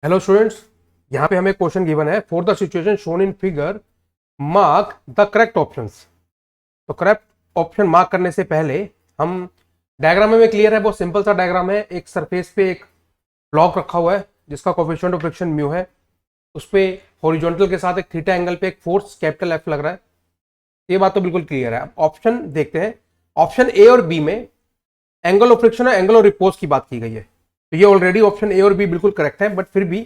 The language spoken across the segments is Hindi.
हेलो स्टूडेंट्स, यहाँ पे हमें क्वेश्चन गिवन है for the situation shown in figure mark the correct options. तो करेक्ट ऑप्शन मार्क करने से पहले हम डायग्राम में क्लियर है, बहुत सिंपल सा डायग्राम है। एक सरफेस पे एक ब्लॉक रखा हुआ है जिसका कोफिशिएंट ऑफ फ्रिक्शन म्यू है। उस पे हॉरिजॉन्टल के साथ एक थीटा एंगल पे एक फोर्स कैपिटल एफ लग रहा है। ये बात तो बिल्कुल क्लियर है। अब ऑप्शन देखते हैं। ऑप्शन ए और बी में एंगल ऑफ फ्रिक्शन और एंगल ऑफ रिपोज की बात की गई है। तो ये ऑलरेडी ऑप्शन ए और बी बिल्कुल करेक्ट है, बट फिर भी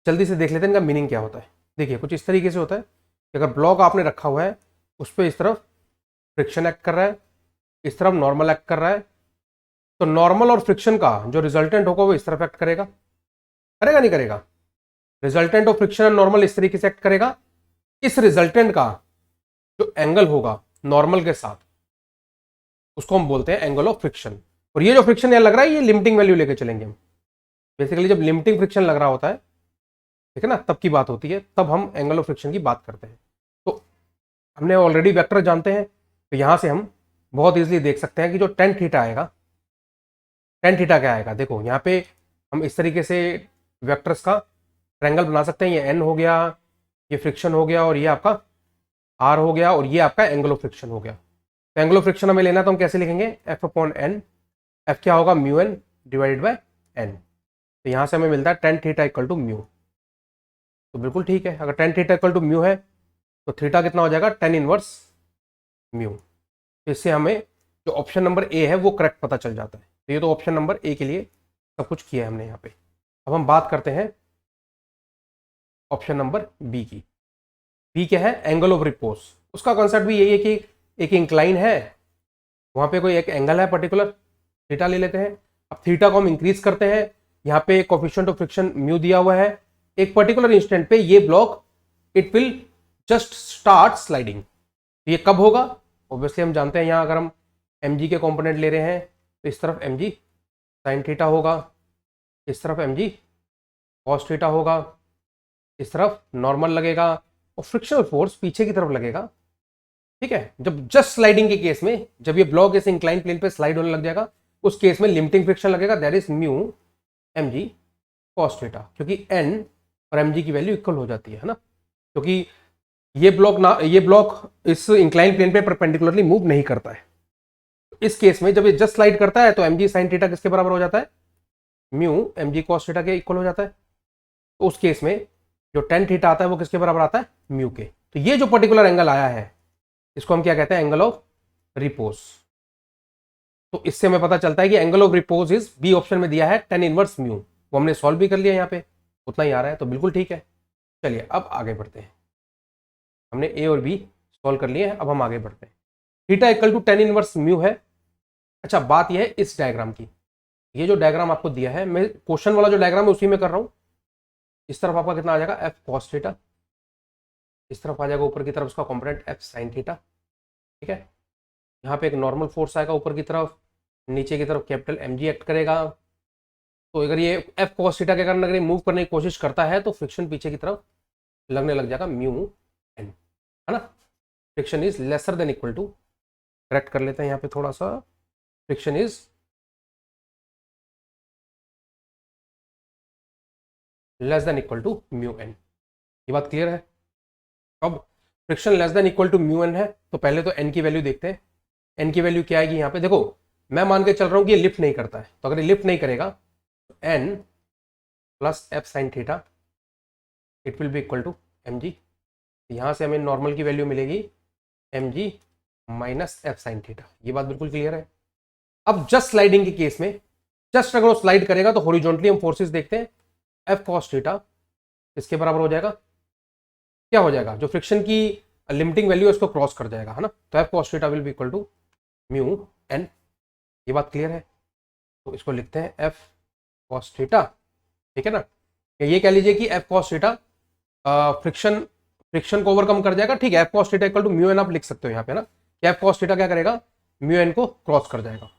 जल्दी से देख लेते हैं इनका मीनिंग क्या होता है। देखिए कुछ इस तरीके से होता है कि अगर ब्लॉक आपने रखा हुआ है उस पर इस तरफ फ्रिक्शन एक्ट कर रहा है, इस तरफ नॉर्मल एक्ट कर रहा है, तो नॉर्मल और फ्रिक्शन का जो रिजल्टेंट होगा वो इस तरफ एक्ट करेगा, करेगा नहीं करेगा? रिजल्टेंट ऑफ फ्रिक्शन और नॉर्मल इस तरीके से एक्ट करेगा। इस रिजल्टेंट का जो एंगल होगा नॉर्मल के साथ उसको हम बोलते हैं एंगल ऑफ फ्रिक्शन। और ये जो फ्रिक्शन यहां लग रहा है ये लिमिटिंग वैल्यू लेके चलेंगे हम। बेसिकली जब लिमिटिंग फ्रिक्शन लग रहा होता है, ठीक है ना, तब की बात होती है, तब हम एंगल ऑफ फ्रिक्शन की बात करते हैं। तो हमने ऑलरेडी वेक्टर जानते हैं, तो यहां से हम बहुत इजीली देख सकते हैं कि जो टेन थीटा आएगा, टेन थीटा क्या आएगा। देखो यहाँ पे हम इस तरीके से वेक्टर्स का ट्रायंगल बना सकते हैं। ये एन हो गया, ये फ्रिक्शन हो गया, और ये आपका आर हो गया, और ये आपका एंगल ऑफ फ्रिक्शन हो गया। तो एंगल ऑफ फ्रिक्शन हमें लेना है तो हम कैसे लिखेंगे? F upon N. एफ क्या होगा? Mu N divided by N. तो यहां से हमें मिलता है tan theta equal to mu. तो बिल्कुल ठीक है, अगर tan theta equal to mu है तो थीटा कितना हो जाएगा? Tan inverse mu. तो इससे हमें जो ऑप्शन नंबर ए है वो करेक्ट पता चल जाता है। तो ये तो ऑप्शन नंबर ए के लिए सब कुछ किया है हमने यहाँ पे। अब हम बात करते हैं ऑप्शन नंबर बी की। बी क्या है? Angle of repose. उसका कॉन्सेप्ट भी यही है कि एक इंक्लाइन है, वहां पे कोई एक एंगल है पर्टिकुलर, थीटा ले लेते हैं। अब थीटा को हम इंक्रीज करते हैं, यहाँ पे कोफिशिएंट ऑफ फ्रिक्शन म्यू दिया हुआ है। एक पर्टिकुलर इंस्टेंट पे ये block it will just start sliding. ये कब होगा? ऑब्वियसली हम जानते हैं, यहाँ अगर हम mg के कंपोनेंट ले रहे हैं तो इस तरफ mg साइन थीटा होगा, इस तरफ mg कॉस थीटा होगा, इस तरफ नॉर्मल लगेगा, और फ्रिक्शनल फोर्स पीछे की तरफ लगेगा। ठीक है, जब जस्ट स्लाइडिंग के केस में, जब ये ब्लॉक इस इंक्लाइन प्लेन पे स्लाइड होने लग जाएगा, उस केस में लिमिटिंग फ्रिक्शन लगेगा, that is mu mg cos theta, क्योंकि n और mg की वैल्यू इक्वल हो जाती है ना। क्योंकि ये ब्लॉक इस इंक्लाइन प्लेन पे परपेंडिकुलरली मूव नहीं करता है। इस केस में जब ये जस्ट स्लाइड करता है तो mg sin थीटा किसके बराबर हो जाता है? म्यू mg cos थीटा के इक्वल हो जाता है। तो उस केस में जो टेन थीटा आता है वो किसके बराबर आता है? म्यू के। तो ये जो पर्टिकुलर एंगल आया है इसको हम क्या कहते हैं? Angle of repose. तो इससे हमें पता चलता है कि angle of repose is B option में दिया है टेन इनवर्स म्यू। वो हमने सॉल्व भी कर लिया, यहाँ पे उतना ही आ रहा है, तो बिल्कुल ठीक है। चलिए अब आगे बढ़ते हैं। हमने ए और बी सॉल्व कर लिए हैं, अब हम आगे बढ़ते हैं। Theta equal to tan inverse mu है। अच्छा, बात यह है इस डायग्राम की। ये जो डायग्राम आपको दिया है, मैं क्वेश्चन वाला जो डायग्राम है उसी में कर रहा हूं। इस तरफ आपका कितना आ जाएगा? F cos theta. इस तरफ आ जाएगा ऊपर की तरफ उसका कॉम्पोनेंट एफ साइन थीटा। ठीक है, यहाँ पे एक नॉर्मल फोर्स आएगा ऊपर की तरफ, नीचे की तरफ कैपिटल एम जी एक्ट करेगा। तो अगर ये एफ कॉस थीटा के कारण अगर ये मूव करने की कोशिश करता है तो फ्रिक्शन पीछे की तरफ लगने लग जाएगा म्यू एन, है ना। Friction is lesser than equal to, correct कर लेते हैं यहाँ पे थोड़ा सा, friction is less than equal to mu N. ये बात क्लियर है? अब friction less than equal to mu N है तो पहले तो एन की वैल्यू देखते हैं। एन की वैल्यू क्या आएगी यहाँ पे? देखो मैं मान के चल रहा हूँ कि ये लिफ्ट नहीं करता है, तो अगर ये लिफ्ट नहीं करेगा तो N plus F sine theta it will be equal to M G. यहाँ से हमें नॉर्मल की वैल्यू मिलेगी M G minus F sine theta. ये बात बिल्कुल क्लियर है। अब जस्ट स्लाइडिंग के केस में, जस्ट अगर वो स्लाइड करेगा तो हॉरिजॉन्टली हम फोर्सेस देखते हैं। एफ कॉस थीटा इसके बराबर हो जाएगा, क्या हो जाएगा? जो फ्रिक्शन की लिमिटिंग वैल्यू है उसको क्रॉस कर जाएगा, है ना। तो F cos theta will be equal to mu N. ये बात क्लियर है? तो इसको लिखते हैं एफ कॉस थीटा, ठीक है ना। ये कह लीजिए कि F cos theta friction friction को ओवरकम कर जाएगा। ठीक है, F cos theta equal to mu N आप लिख सकते हो यहाँ पे ना। एफ कॉस थीटा क्या करेगा? म्यू एन को क्रॉस कर जाएगा।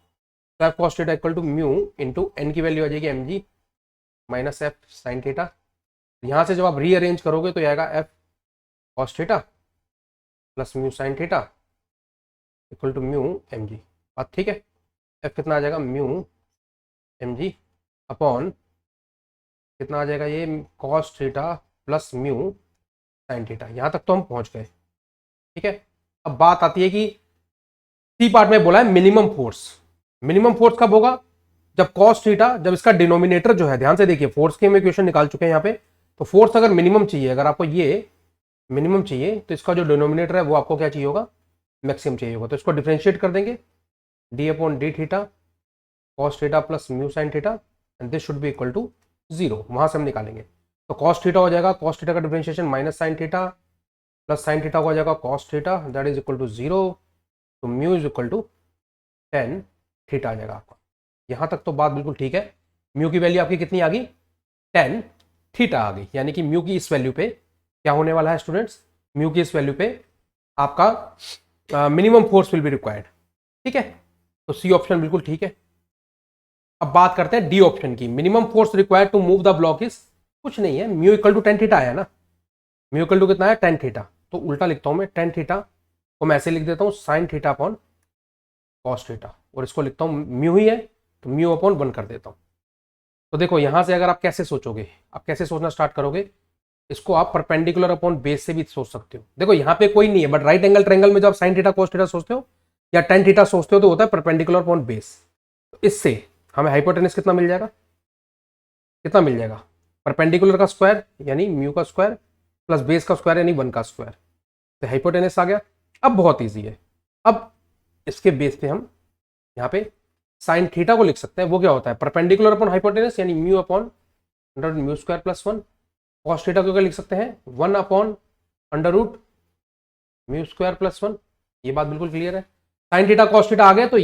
तो F cos theta equal to mu into N की वैल्यू आ जाएगी M G minus F sine theta. यहाँ से जब आप रीअरेंज करोगे तो आएगा F cos theta plus mu sine theta equal to mu M G. बात ठीक है? एफ कितना आ जाएगा? म्यू एम जी अपॉन कितना आ जाएगा ये, cos theta plus mu sine theta. यहाँ तक तो हम पहुंच गए, ठीक है। अब बात आती है कि सी पार्ट में बोला है मिनिमम फोर्स। मिनिमम फोर्स कब होगा, जब कॉस थीटा, जब इसका डिनोमिनेटर जो है, ध्यान से देखिए फोर्स के हम इक्वेशन निकाल चुके हैं यहाँ पे, तो फोर्स अगर मिनिमम चाहिए, अगर आपको ये मिनिमम चाहिए तो इसका जो डिनोमिनेटर है वो आपको क्या चाहिए होगा, मैक्सिमम चाहिए होगा। तो इसको डिफरेंशिएट कर देंगे, D upon D theta cos theta plus mu sine theta and this should be equal to 0। वहां से हम निकालेंगे तो कॉस थीटा हो जाएगा, कॉस थीटा का differentiation minus sine theta plus sine theta हो जाएगा cos theta, that is equal to 0। तो mu is equal to ten theta आ जाएगा आपका। यहां तक तो बात बिल्कुल ठीक है। म्यू की वैल्यू आपकी कितनी आ गई, टेन थीटा आ गई, यानी कि म्यू की इस वैल्यू पे क्या होने वाला है स्टूडेंट्स, म्यू की इस वैल्यू पे आपका minimum force will be required, ठीक है। तो सी ऑप्शन बिल्कुल ठीक है। अब बात करते हैं डी ऑप्शन की, minimum force required to move the block is, कुछ नहीं है, mu equal to ten theta आया ना, म्यू इक्वल टू कितना है, टेन थीटा। तो उल्टा लिखता हूं मैं, टेन थीटा को मैं ऐसे लिख देता हूं sine theta upon cos theta, और इसको लिखता हूं म्यू ही है तो म्यू अपॉन 1 कर देता हूं। तो देखो यहां से अगर आप कैसे सोचोगे, आप कैसे सोचना स्टार्ट करोगे, इसको आप परपेंडिकुलर अपॉन बेस से भी सोच सकते हो। देखो यहाँ पे कोई नहीं है, बट राइट एंगल ट्रायंगल में जब आप साइन थीटा कॉस थीटा सोचते हो या टेन थीटा सोचते हो तो होता है परपेंडिकुलर अपॉन बेस। तो इससे हमें हाइपोटेनस कितना मिल जाएगा, कितना मिल जाएगा, परपेंडिकुलर का स्क्वायर यानी म्यू का स्क्वायर प्लस बेस का स्क्वायर यानी 1 का स्क्वायर। तो हाइपोटेनस आ गया। अब बहुत ईजी है, अब इसके बेस पे हम यहाँ पे साइन थीटा को लिख सकते हैं। वो क्या होता है, परपेंडिकुलर अपॉन हाइपोटेनस यानी mu upon under mu square plus 1। Cos theta को क्या लिख सकते हैं, 1 upon under root mu square plus 1। ये बात बिल्कुल क्लियर है। साइन थीटा कॉस थीटा आ गया, तो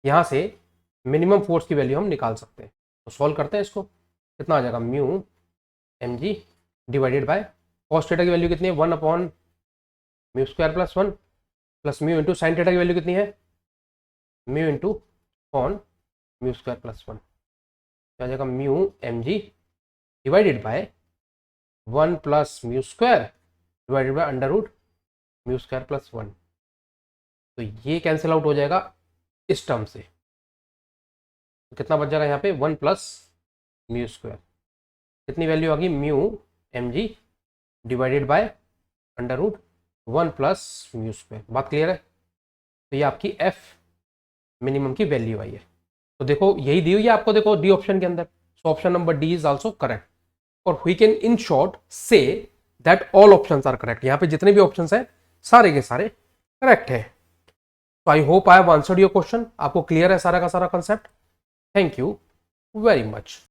यहां से मिनिमम फोर्स की वैल्यू हम निकाल सकते हैं। तो सॉल्व करते हैं इसको, कितना आ जाएगा, mu M G divided by cos theta की वैल्यू कितनी है, 1 upon mu square plus 1 plus mu into sine theta की वैल्यू कितनी है, mu into upon mu square plus 1। क्या आ जाएगा, mu M G divided by 1 plus mu square divided by under root mu square plus 1। तो ये कैंसिल आउट हो जाएगा इस टर्म से, तो कितना बच जाएगा यहाँ पे, 1 प्लस म्यू स्क्वायर, कितनी वैल्यू आ गई, mu M G divided by under root 1 plus mu square. बात क्लियर है। तो ये आपकी एफ मिनिमम की वैल्यू आई है। तो देखो यही दी हुई है आपको, देखो डी ऑप्शन के अंदर। So option number D is also correct, और we can in short say that all options are correct. यहाँ पे जितने भी ऑप्शंस हैं सारे के सारे करेक्ट है। तो I hope I have answered your question. आपको क्लियर है सारा का सारा concept. Thank you very much.